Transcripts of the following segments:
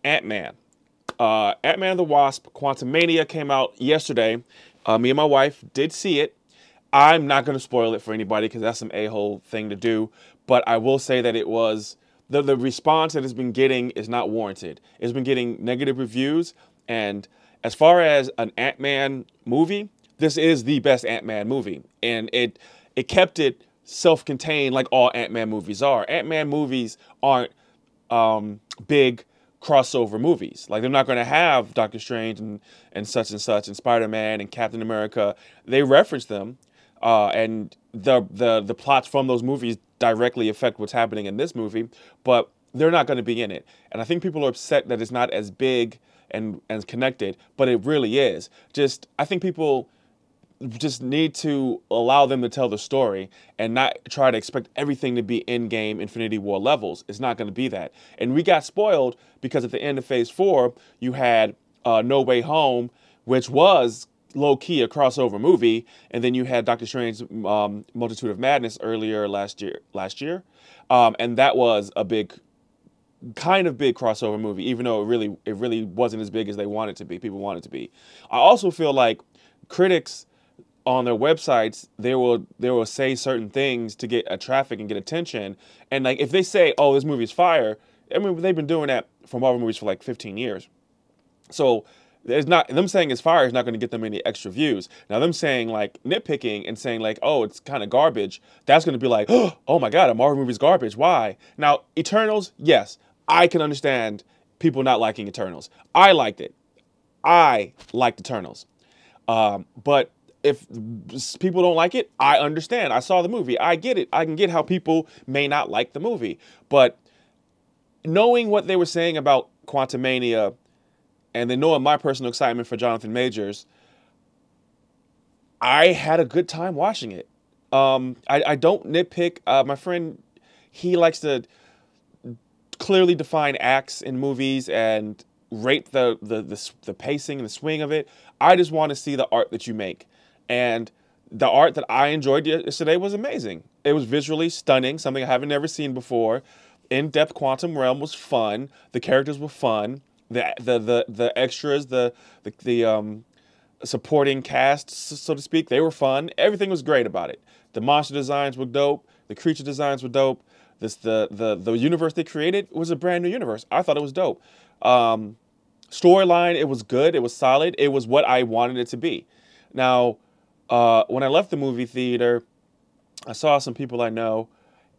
Ant-Man. Ant-Man and the Wasp, Quantumania came out yesterday. Me and my wife did see it. I'm not going to spoil it for anybody because that's some a-hole thing to do. But I will say that it was, the response that it's been getting is not warranted. It's been getting negative reviews. And as far as an Ant-Man movie, this is the best Ant-Man movie. And it kept it self-contained like all Ant-Man movies are. Ant-Man movies aren't big crossover movies. Like, they're not going to have Doctor Strange and such and Spider-Man and Captain America. They reference them, and the plots from those movies directly affect what's happening in this movie, but they're not going to be in it. And I think people are upset that it's not as big and connected, but it really is. I think people just need to allow them to tell the story and not try to expect everything to be in-game Infinity War levels. It's not going to be that. And we got spoiled because at the end of Phase 4, you had No Way Home, which was low-key a crossover movie, and then you had Doctor Strange's Multitude of Madness earlier last year. And that was a kind of big crossover movie, even though it really wasn't as big as they wanted it to be. People wanted it to be. I also feel like critics on their websites, they will say certain things to get traffic and get attention. And like, if they say, "Oh, this movie is fire," I mean, they've been doing that for Marvel movies for like 15 years. So there's not, them saying it's fire is not going to get them any extra views. Now, them saying like nitpicking and saying like, "Oh, it's kind of garbage," that's going to be like, "Oh my God, a Marvel movie's garbage. Why?" Now, Eternals, yes, I can understand people not liking Eternals. I liked it. I liked Eternals. But if people don't like it, I understand. I saw the movie. I get it. I can get how people may not like the movie. But knowing what they were saying about Quantumania and then knowing my personal excitement for Jonathan Majors, I had a good time watching it. I don't nitpick. My friend, he likes to clearly define acts in movies and rate the pacing and the swing of it. I just want to see the art that you make. And the art that I enjoyed yesterday was amazing. It was visually stunning, something I haven't ever seen before. In-depth quantum realm was fun. The characters were fun. The extras, the supporting cast, so to speak, they were fun. Everything was great about it. The monster designs were dope. The creature designs were dope. The universe they created was a brand new universe. I thought it was dope. Storyline, it was good. It was solid. It was what I wanted it to be. Now, when I left the movie theater, I saw some people I know,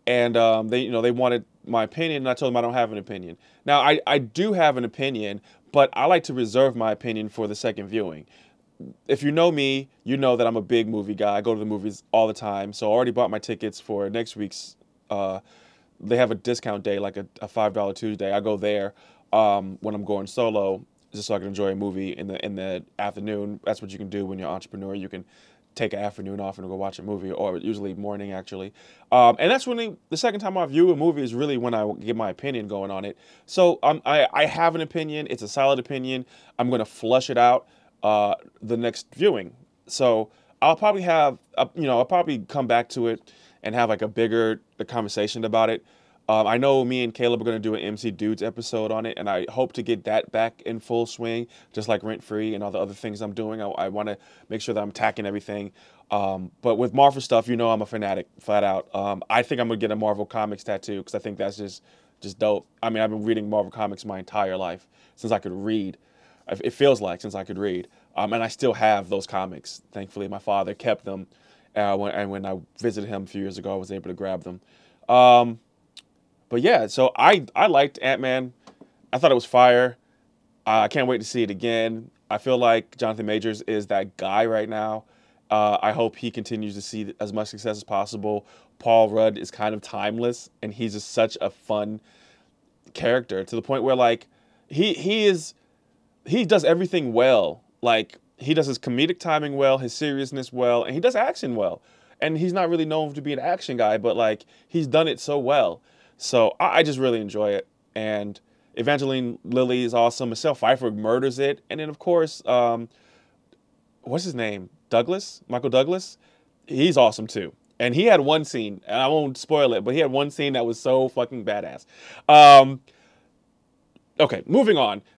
and they wanted my opinion, and I told them I don't have an opinion. Now, I do have an opinion, but I like to reserve my opinion for the second viewing. If you know me, you know that I'm a big movie guy. I go to the movies all the time, so I already bought my tickets for next week's. They have a discount day, like a $5 Tuesday. I go there when I'm going solo, just so I can enjoy a movie in the afternoon. That's what you can do when you're an entrepreneur. You can take an afternoon off and go watch a movie, or usually morning, actually. And that's when the second time I view a movie is really when I get my opinion going on it. So I have an opinion. It's a solid opinion. I'm going to flush it out the next viewing. So I'll probably have, I'll probably come back to it and have like a bigger conversation about it. I know me and Caleb are going to do an MC Dudes episode on it, and I hope to get that back in full swing, just like Rent Free and all the other things I'm doing. I want to make sure that I'm attacking everything. But with Marvel stuff, I'm a fanatic, flat out. I think I'm going to get a Marvel Comics tattoo because I think that's just dope. I mean, I've been reading Marvel Comics my entire life, since I could read. It feels like since I could read. And I still have those comics. Thankfully, my father kept them. And when I visited him a few years ago, I was able to grab them. But yeah, so I liked Ant-Man. I thought it was fire. I can't wait to see it again. I feel like Jonathan Majors is that guy right now. I hope he continues to see as much success as possible. Paul Rudd is kind of timeless, and he's just such a fun character to the point where like he does everything well. Like, he does his comedic timing well, his seriousness well, and he does action well. And he's not really known to be an action guy, but like he's done it so well. So I just really enjoy it. And Evangeline Lilly is awesome. Michelle Pfeiffer murders it. And then, of course, what's his name? Michael Douglas. He's awesome, too. And he had one scene, and I won't spoil it, but he had one scene that was so fucking badass. Okay, moving on.